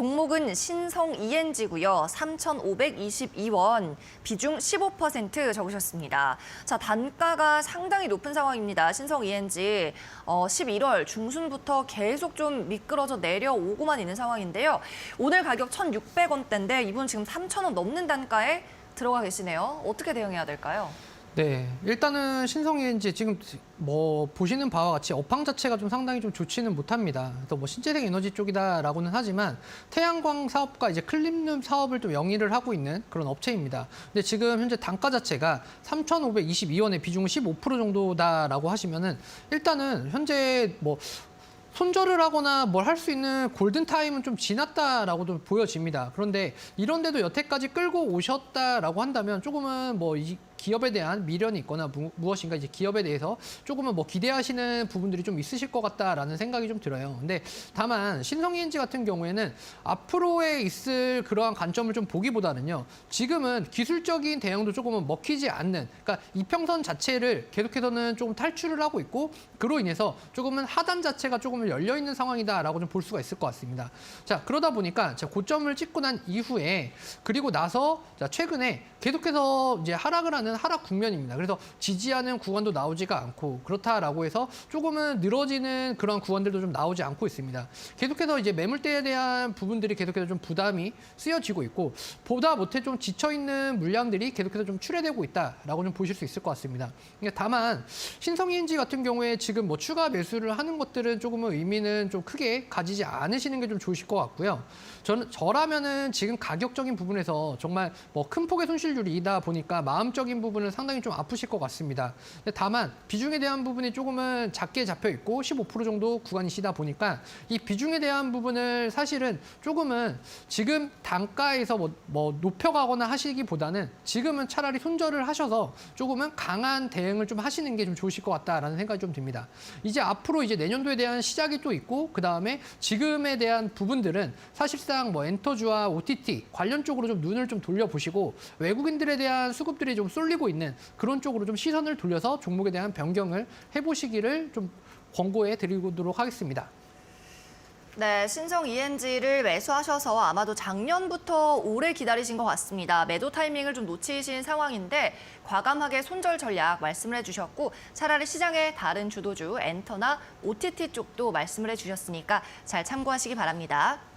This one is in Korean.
종목은 신성 ENG고요. 3,522원, 비중 15% 적으셨습니다. 자, 단가가 상당히 높은 상황입니다. 신성 ENG 11월 중순부터 계속 좀 미끄러져 내려오고만 있는 상황인데요. 오늘 가격 1,600원대인데 이분 지금 3,000원 넘는 단가에 들어가 계시네요. 어떻게 대응해야 될까요? 네, 일단은 신성ENG 지금 뭐 보시는 바와 같이 업황 자체가 좀 상당히 좀 좋지는 못합니다. 그래서 뭐 신재생 에너지 쪽이다라고는 하지만 태양광 사업과 이제 클린룸 사업을 좀 영위를 하고 있는 그런 업체입니다. 근데 지금 현재 단가 자체가 3,522원의 비중은 15% 정도다라고 하시면은 일단은 현재 뭐 손절을 하거나 뭘 할 수 있는 골든타임은 좀 지났다라고도 보여집니다. 그런데 이런데도 여태까지 끌고 오셨다라고 한다면 조금은 뭐 이 기업에 대한 미련이 있거나 무엇인가 이제 기업에 대해서 조금은 뭐 기대하시는 부분들이 좀 있으실 것 같다라는 생각이 좀 들어요. 근데 다만 신성ENG 같은 경우에는 앞으로에 있을 그러한 관점을 좀 보기보다는요. 지금은 기술적인 대응도 조금은 먹히지 않는, 그러니까 이평선 자체를 계속해서는 조금 탈출을 하고 있고 그로 인해서 조금은 하단 자체가 조금 열려 있는 상황이다라고 좀 볼 수가 있을 것 같습니다. 자, 그러다 보니까 고점을 찍고 난 이후에 그리고 나서 최근에 계속해서 이제 하락을 하는 하락 국면입니다. 그래서 지지하는 구간도 나오지가 않고 그렇다라고 해서 조금은 늘어지는 그런 구간들도 좀 나오지 않고 있습니다. 계속해서 이제 매물대에 대한 부분들이 계속해서 좀 부담이 쓰여지고 있고 보다 못해 좀 지쳐 있는 물량들이 계속해서 좀 출회되고 있다라고 좀 보실 수 있을 것 같습니다. 다만 신성ENG 같은 경우에 지금 뭐 추가 매수를 하는 것들은 조금은 의미는 좀 크게 가지지 않으시는 게 좀 좋으실 것 같고요. 저라면은 지금 가격적인 부분에서 정말 뭐 큰 폭의 손실률이다 보니까 마음적인 부분은 상당히 좀 아프실 것 같습니다. 근데 다만 비중에 대한 부분이 조금은 작게 잡혀 있고 15% 정도 구간이시다 보니까 이 비중에 대한 부분을 사실은 조금은 지금 단가에서 뭐 높여가거나 하시기보다는 지금은 차라리 손절을 하셔서 조금은 강한 대응을 좀 하시는 게 좀 좋으실 것 같다라는 생각이 좀 듭니다. 이제 앞으로 이제 내년도에 대한 시작이 또 있고 그 다음에 지금에 대한 부분들은 사실상 뭐 엔터주와 OTT 관련 쪽으로 좀 눈을 좀 돌려보시고 외국인들에 대한 수급들이 좀 쏠리고 있는 그런 쪽으로 좀 시선을 돌려서 종목에 대한 변경을 해보시기를 좀 권고해 드리도록 하겠습니다. 네, 신성 ENG를 매수하셔서 아마도 작년부터 오래 기다리신 것 같습니다. 매도 타이밍을 좀 놓치신 상황인데 과감하게 손절 전략 말씀을 해주셨고 차라리 시장의 다른 주도주 엔터나 OTT 쪽도 말씀을 해주셨으니까 잘 참고하시기 바랍니다.